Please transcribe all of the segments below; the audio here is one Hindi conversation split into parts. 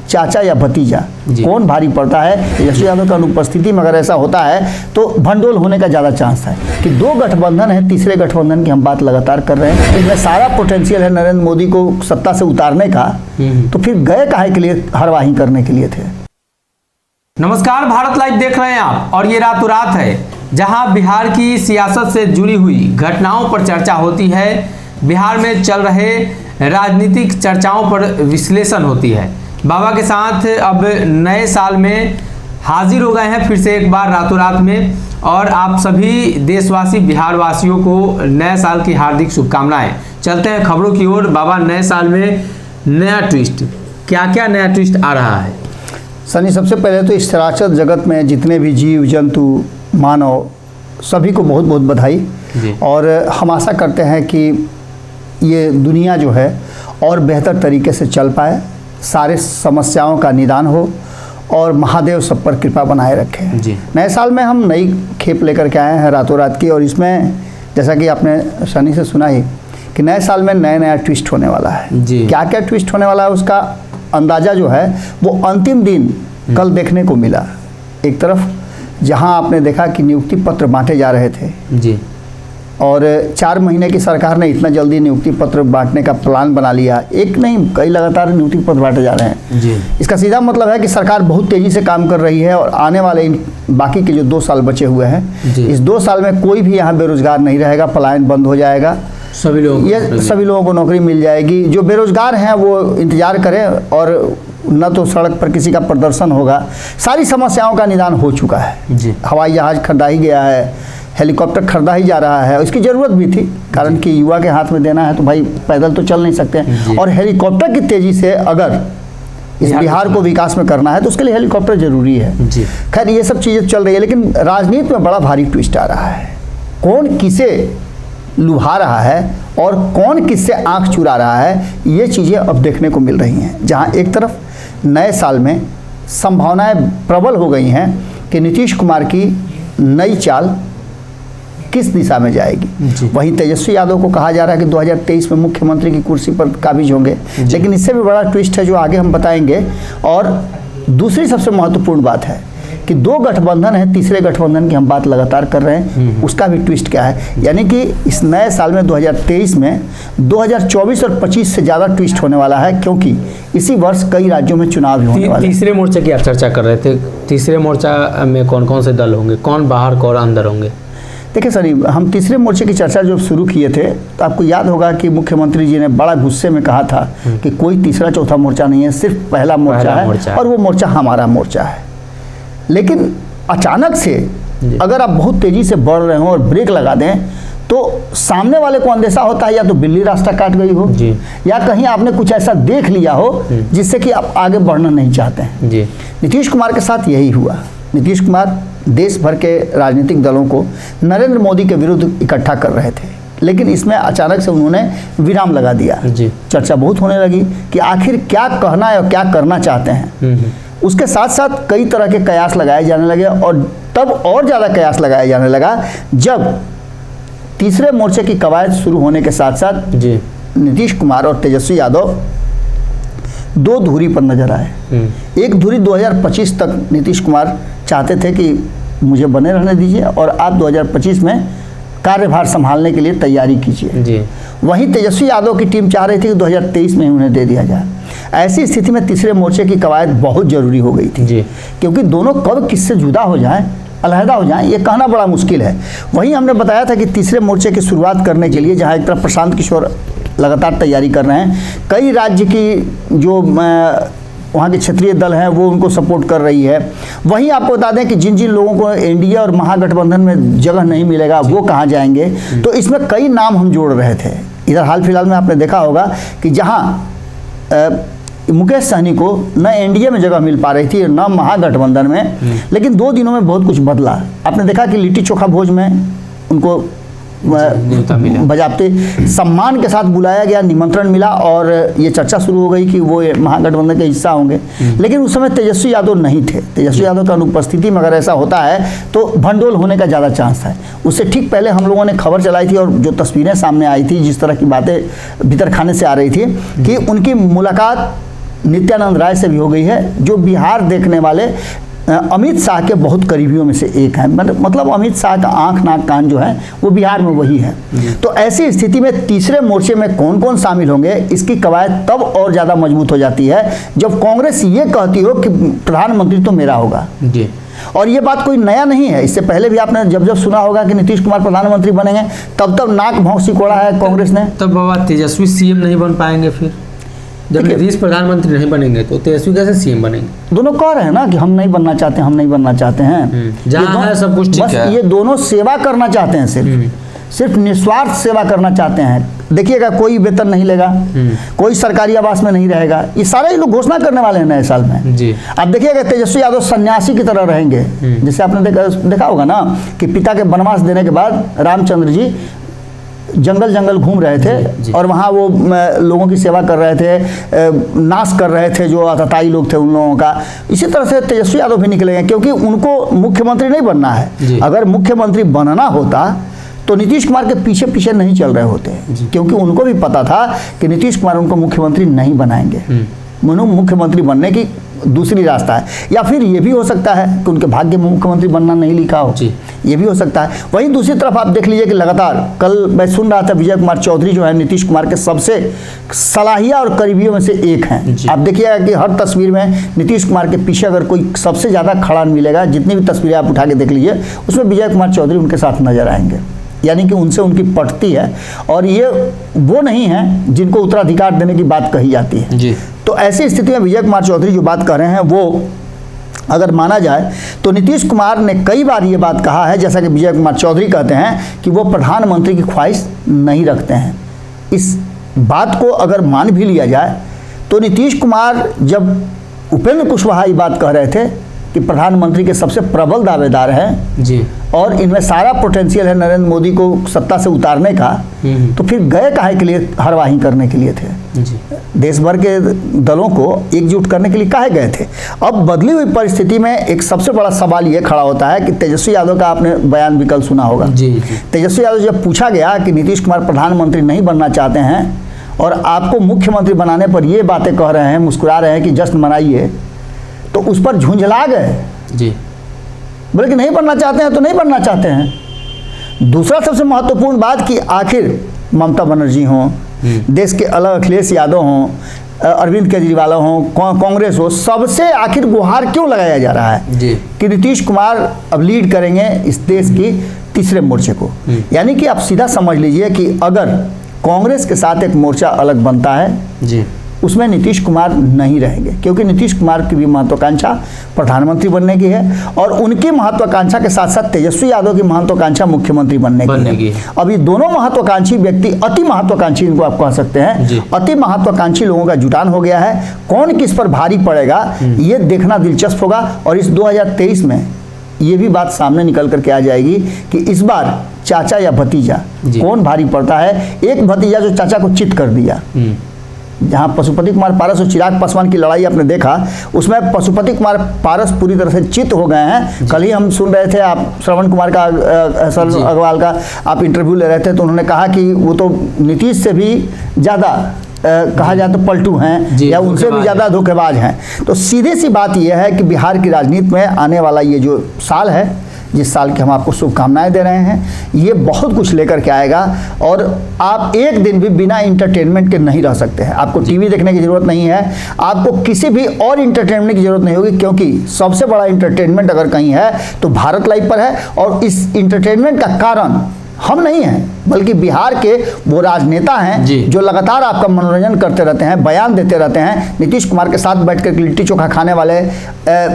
चाचा या भतीजा, कौन भारी पड़ता है। तेजस्वी यादव की अनुपस्थिति में अगर ऐसा होता है तो भंडोल होने का ज़्यादा चांस है। कि दो गठबंधन है, तीसरे गठबंधन की हम बात लगातार कर रहे हैं, इसमें सारा पोटेंशियल है नरेंद्र मोदी को सत्ता से उतारने का, तो फिर गए काहे के लिए, हरवाही करने के लिए थे। नमस्कार, भारत लाइव देख रहे हैं आप और ये रातों रात है जहां बिहार की सियासत से जुड़ी हुई घटनाओं पर चर्चा होती है, बिहार में चल रहे राजनीतिक चर्चाओं पर विश्लेषण होती है। बाबा के साथ अब नए साल में हाजिर हो गए हैं फिर से एक बार रातों रात में, और आप सभी देशवासी बिहार वासियों को नए साल की हार्दिक शुभकामनाएं। चलते हैं खबरों की ओर। बाबा, नए साल में नया ट्विस्ट, क्या क्या नया ट्विस्ट आ रहा है? सनी, सबसे पहले तो इस चराचर जगत में जितने भी जीव जंतु मानव सभी को बहुत बहुत बधाई। और हम आशा करते हैं कि ये दुनिया जो है और बेहतर तरीके से चल पाए, सारे समस्याओं का निदान हो और महादेव सब पर कृपा बनाए रखे। नए साल में हम नई खेप लेकर के आए हैं रातों रात की, और इसमें जैसा कि आपने सनी से सुना ही कि नए साल में नया नया ट्विस्ट होने वाला है। क्या क्या ट्विस्ट होने वाला है उसका अंदाज़ा जो है वो अंतिम दिन कल देखने को मिला। एक तरफ जहां आपने देखा कि नियुक्ति पत्र बांटे जा रहे थे जी, और 4 महीने की सरकार ने इतना जल्दी नियुक्ति पत्र बांटने का प्लान बना लिया। एक नहीं, कई लगातार नियुक्ति पत्र बांटे जा रहे हैं जी। इसका सीधा मतलब है कि सरकार बहुत तेज़ी से काम कर रही है, और आने वाले इन बाकी के जो 2 साल बचे हुए हैं, इस 2 साल में कोई भी यहाँ बेरोजगार नहीं रहेगा, पलायन बंद हो जाएगा, सभी लोगों को नौकरी मिल जाएगी। जो बेरोजगार हैं वो इंतजार करें, और न तो सड़क पर किसी का प्रदर्शन होगा। सारी समस्याओं का निदान हो चुका है जी। हवाई जहाज़ खरीदा ही गया है, हेलीकॉप्टर खरीदा ही जा रहा है, इसकी ज़रूरत भी थी, कारण कि युवा के हाथ में देना है तो भाई पैदल तो चल नहीं सकते हैं, और हेलीकॉप्टर की तेज़ी से अगर इस बिहार को विकास में करना है तो उसके लिए हेलीकॉप्टर ज़रूरी है जी। खैर, ये सब चीज़ें चल रही है, लेकिन राजनीति में बड़ा भारी ट्विस्ट आ रहा है। कौन किसे लुभा रहा है और कौन किससे आंख चुरा रहा है, ये चीज़ें अब देखने को मिल रही हैं। जहां एक तरफ नए साल में संभावनाएं प्रबल हो गई हैं कि नीतीश कुमार की नई चाल किस दिशा में जाएगी, वहीं तेजस्वी यादव को कहा जा रहा है कि 2023 में मुख्यमंत्री की कुर्सी पर काबिज होंगे। लेकिन इससे भी बड़ा ट्विस्ट है जो आगे हम बताएंगे। और दूसरी सबसे महत्वपूर्ण बात है कि 2 गठबंधन है, तीसरे गठबंधन की हम बात लगातार कर रहे हैं, उसका भी ट्विस्ट क्या है। यानी कि इस नए साल में 2023 में 2024 और 25 से ज़्यादा ट्विस्ट होने वाला है, क्योंकि इसी वर्ष कई राज्यों में चुनाव भी होने वाले हैं। तीसरे मोर्चे की आप चर्चा कर रहे थे, तीसरे मोर्चा में कौन कौन से दल होंगे, कौन बाहर कौन अंदर होंगे? देखिए सर, हम तीसरे मोर्चे की चर्चा जब शुरू किए थे तो आपको याद होगा कि मुख्यमंत्री जी ने बड़ा गुस्से में कहा था कि कोई तीसरा चौथा मोर्चा नहीं है, सिर्फ पहला मोर्चा है, और वो मोर्चा हमारा मोर्चा है। लेकिन अचानक से अगर आप बहुत तेज़ी से बढ़ रहे हो और ब्रेक लगा दें तो सामने वाले को अंदेशा होता है या तो बिल्ली रास्ता काट गई हो जी, या कहीं आपने कुछ ऐसा देख लिया हो जिससे कि आप आगे बढ़ना नहीं चाहते हैं जी। नीतीश कुमार के साथ यही हुआ। नीतीश कुमार देश भर के राजनीतिक दलों को नरेंद्र मोदी के विरुद्ध इकट्ठा कर रहे थे, लेकिन इसमें अचानक से उन्होंने विराम लगा दिया जी। चर्चा बहुत होने लगी कि आखिर क्या कहना है और क्या करना चाहते हैं। उसके साथ साथ कई तरह के कयास लगाए जाने लगे, और तब और ज़्यादा कयास लगाया जाने लगा जब तीसरे मोर्चे की कवायद शुरू होने के साथ साथ जी नीतीश कुमार और तेजस्वी यादव 2 धुरी पर नजर आए। एक धुरी 2025 तक नीतीश कुमार चाहते थे कि मुझे बने रहने दीजिए और आप 2025 में कार्यभार संभालने के लिए तैयारी कीजिए। वहीं तेजस्वी यादव की टीम चाह रही थी कि 2023 में उन्हें दे दिया जाए। ऐसी स्थिति में तीसरे मोर्चे की कवायद बहुत ज़रूरी हो गई थी जी। क्योंकि दोनों कब किससे जुदा हो जाएं, अलहदा हो जाएं, ये कहना बड़ा मुश्किल है। वहीं हमने बताया था कि तीसरे मोर्चे की शुरुआत करने के लिए जहां एक तरफ प्रशांत किशोर लगातार तैयारी कर रहे हैं, कई राज्य की जो वहाँ के क्षेत्रीय दल हैं वो उनको सपोर्ट कर रही है। वहीं आपको बता दें कि जिन जिन लोगों को एनडीए और महागठबंधन में जगह नहीं मिलेगा वो कहाँ जाएंगे, तो इसमें कई नाम हम जोड़ रहे थे। इधर हाल फिलहाल में आपने देखा होगा कि जहाँ मुकेश सहनी को न एनडीए में जगह मिल पा रही थी न महागठबंधन में, लेकिन 2 दिनों में बहुत कुछ बदला। आपने देखा कि लिट्टी चोखा भोज में उनको बजाबते सम्मान के साथ बुलाया गया, निमंत्रण मिला, और ये चर्चा शुरू हो गई कि वो महागठबंधन के हिस्सा होंगे। लेकिन उस समय तेजस्वी यादव नहीं थे। तेजस्वी यादव की अनुपस्थिति में अगर ऐसा होता है तो भंडोल होने का ज़्यादा चांस है। उससे ठीक पहले हम लोगों ने खबर चलाई थी और जो तस्वीरें सामने आई थी, जिस तरह की बातें भीतर खाने से आ रही थी कि उनकी मुलाकात नित्यानंद राय से भी हो गई है, जो बिहार देखने वाले अमित शाह के बहुत करीबियों में से एक है। मतलब अमित शाह का आंख नाक कान जो है वो बिहार में वही है। तो ऐसी स्थिति में तीसरे मोर्चे में कौन कौन शामिल होंगे, इसकी कवायद तब और ज़्यादा मजबूत हो जाती है जब कांग्रेस ये कहती हो कि प्रधानमंत्री तो मेरा होगा जी। और ये बात कोई नया नहीं है, इससे पहले भी आपने जब सुना होगा कि नीतीश कुमार प्रधानमंत्री बनेंगे, तब नाक भौंक सिकोड़ा है कांग्रेस ने। तब बाबा तेजस्वी सीएम नहीं बन पाएंगे, फिर जब नीतीश प्रधानमंत्री नहीं बनेंगे तो तेजस्वी कैसे सीएम बनेंगे? दोनों कह रहे हैं ना कि हम नहीं बनना चाहते, हम नहीं बनना चाहते हैं। जहाँ है सब कुछ ठीक है। ये दोनों सेवा करना चाहते हैं, सिर्फ निस्वार्थ सेवा करना चाहते हैं। देखिएगा, कोई वेतन नहीं लेगा, कोई सरकारी आवास में नहीं रहेगा, ये सारे लोग घोषणा करने वाले हैं नए साल में जी। आप देखिएगा तेजस्वी यादव सन्यासी की तरह रहेंगे। जैसे आपने देखा होगा ना कि पिता के वनवास देने के बाद रामचंद्र जी जंगल जंगल घूम रहे थे और वहाँ वो लोगों की सेवा कर रहे थे, नाश कर रहे थे जो आतताई लोग थे उन लोगों का। इसी तरह से तेजस्वी यादव भी निकलेंगे, क्योंकि उनको मुख्यमंत्री नहीं बनना है। अगर मुख्यमंत्री बनना होता तो नीतीश कुमार के पीछे पीछे नहीं चल रहे होते, क्योंकि उनको भी पता था कि नीतीश कुमार उनको मुख्यमंत्री नहीं बनाएंगे। मुख्यमंत्री बनने की दूसरी रास्ता है, या फिर ये भी हो सकता है कि उनके भाग्य में मुख्यमंत्री बनना नहीं लिखा हो, ये भी हो सकता है। वहीं दूसरी तरफ आप देख लीजिए कि लगातार कल मैं सुन रहा था विजय कुमार चौधरी जो है नीतीश कुमार के सबसे सलाहिया और करीबियों में से एक हैं। आप देखिएगा कि हर तस्वीर में नीतीश कुमार के पीछे अगर कोई सबसे ज़्यादा खड़ा मिलेगा, जितनी भी तस्वीरें आप उठा के देख लीजिए उसमें विजय कुमार चौधरी उनके साथ नजर आएंगे। यानी कि उनसे उनकी पटती है, और ये वो नहीं है जिनको उत्तराधिकार देने की बात कही जाती है जी। तो ऐसी स्थिति में विजय कुमार चौधरी जो बात कर रहे हैं वो अगर माना जाए तो नीतीश कुमार ने कई बार ये बात कहा है, जैसा कि विजय कुमार चौधरी कहते हैं कि वो प्रधानमंत्री की ख्वाहिश नहीं रखते हैं। इस बात को अगर मान भी लिया जाए तो नीतीश कुमार जब उपेंद्र कुशवाहा ये बात कह रहे थे कि प्रधानमंत्री के सबसे प्रबल दावेदार हैं जी, और इनमें सारा पोटेंशियल है नरेंद्र मोदी को सत्ता से उतारने का, तो फिर गए काहे के लिए? हरवाही करने के लिए थे जी। देश भर के दलों को एकजुट करने के लिए काहे गए थे? अब बदली हुई परिस्थिति में एक सबसे बड़ा सवाल ये खड़ा होता है कि तेजस्वी यादव का आपने बयान भी कल सुना होगा जी। तेजस्वी यादव जब पूछा गया कि नीतीश कुमार प्रधानमंत्री नहीं बनना चाहते हैं और आपको मुख्यमंत्री बनाने पर ये बातें कह रहे हैं, मुस्कुरा रहे हैं कि जश्न मनाइए, तो उस पर झुंझला गए जी। बोले कि नहीं बनना चाहते हैं तो नहीं बनना चाहते हैं। दूसरा सबसे महत्वपूर्ण बात कि आखिर ममता बनर्जी हों, देश के अलग अखिलेश यादव हों, अरविंद केजरीवाल हों, कांग्रेस हो, सबसे आखिर गुहार क्यों लगाया जा रहा है जी कि नीतीश कुमार अब लीड करेंगे इस देश की तीसरे मोर्चे को। यानी कि आप सीधा समझ लीजिए कि अगर कांग्रेस के साथ एक मोर्चा अलग बनता है जी, उसमें नीतीश कुमार नहीं रहेंगे, क्योंकि नीतीश कुमार की भी महत्वाकांक्षा प्रधानमंत्री बनने की है और उनकी महत्वाकांक्षा के साथ साथ तेजस्वी यादव की महत्वाकांक्षा मुख्यमंत्री बनने की है। अब ये दोनों महत्वाकांक्षी व्यक्ति, अति महत्वाकांक्षी इनको आप कह सकते हैं, अति महत्वाकांक्षी लोगों का जुटान हो गया है। कौन किस पर भारी पड़ेगा ये देखना दिलचस्प होगा, और इस 2023 में ये भी बात सामने निकल करके आ जाएगी कि इस बार चाचा या भतीजा कौन भारी पड़ता है। एक भतीजा जो चाचा को चित कर दिया, जहाँ पशुपति कुमार पारस और चिराग पासवान की लड़ाई आपने देखा, उसमें पशुपति कुमार पारस पूरी तरह से चित हो गए हैं। कल ही हम सुन रहे थे, आप श्रवण कुमार का अग्रवाल का आप इंटरव्यू ले रहे थे, तो उन्होंने कहा कि वो तो नीतीश से भी ज़्यादा कहा जाए तो पलटू हैं या उनसे भी ज़्यादा धोखेबाज हैं। तो सीधी सी बात यह है कि बिहार की राजनीति में आने वाला ये जो साल है, जिस साल की हम आपको शुभकामनाएं दे रहे हैं, ये बहुत कुछ लेकर के आएगा, और आप एक दिन भी बिना इंटरटेनमेंट के नहीं रह सकते हैं। आपको टीवी देखने की ज़रूरत नहीं है, आपको किसी भी और इंटरटेनमेंट की ज़रूरत नहीं होगी, क्योंकि सबसे बड़ा इंटरटेनमेंट अगर कहीं है तो भारत लाइव पर है। और इस इंटरटेनमेंट का कारण हम नहीं हैं, बल्कि बिहार के वो राजनेता हैं जो लगातार आपका मनोरंजन करते रहते हैं, बयान देते रहते हैं। नीतीश कुमार के साथ बैठकर लिट्टी चोखा खाने वाले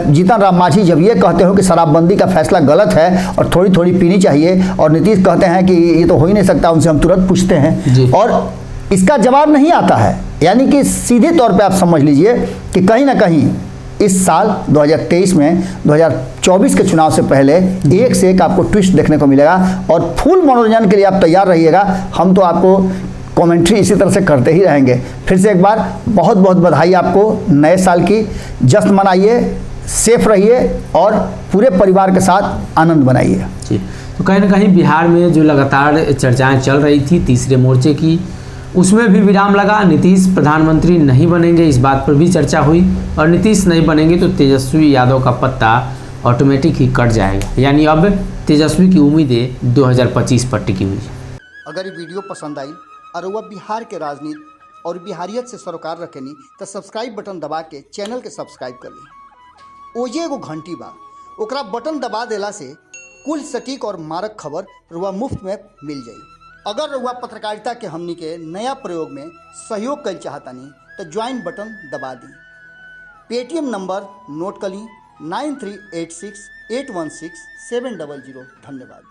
जीतन राम मांझी जब ये कहते हो कि शराबबंदी का फैसला गलत है और थोड़ी थोड़ी पीनी चाहिए, और नीतीश कहते हैं कि ये तो हो ही नहीं सकता, उनसे हम तुरंत पूछते हैं और इसका जवाब नहीं आता है। यानी कि सीधे तौर पर आप समझ लीजिए कि कहीं ना कहीं इस साल 2023 में 2024 के चुनाव से पहले एक से एक आपको ट्विस्ट देखने को मिलेगा, और फुल मनोरंजन के लिए आप तैयार रहिएगा। हम तो आपको कमेंट्री इसी तरह से करते ही रहेंगे। फिर से एक बार बहुत बहुत बधाई आपको नए साल की। जश्न मनाइए, सेफ रहिए और पूरे परिवार के साथ आनंद बनाइए जी। तो कहीं ना कहीं बिहार में जो लगातार चर्चाएं चल रही थी तीसरे मोर्चे की, उसमें भी विराम लगा। नीतीश प्रधानमंत्री नहीं बनेंगे, इस बात पर भी चर्चा हुई, और नीतीश नहीं बनेंगे तो तेजस्वी यादव का पत्ता ऑटोमेटिक ही कट जाएगा, यानी अब तेजस्वी की उम्मीदें 2025 पर टिकी हुई है। अगर ये वीडियो पसंद आई और वह बिहार के राजनीति और बिहारियत से सरोकार रखेनी तो सब्सक्राइब बटन दबा के चैनल के सब्सक्राइब कर ली। ओजे एगो घंटी बा, ओकरा बटन दबा देला से कुल सटीक और मारक खबर रुआ मुफ्त में मिल जाई। अगर रुआ पत्रकारिता के हमनी के नया प्रयोग में सहयोग कर चाहतानी तो ज्वाइन बटन दबा दी। पेटीएम नंबर नोट कर ली 9386816700। धन्यवाद।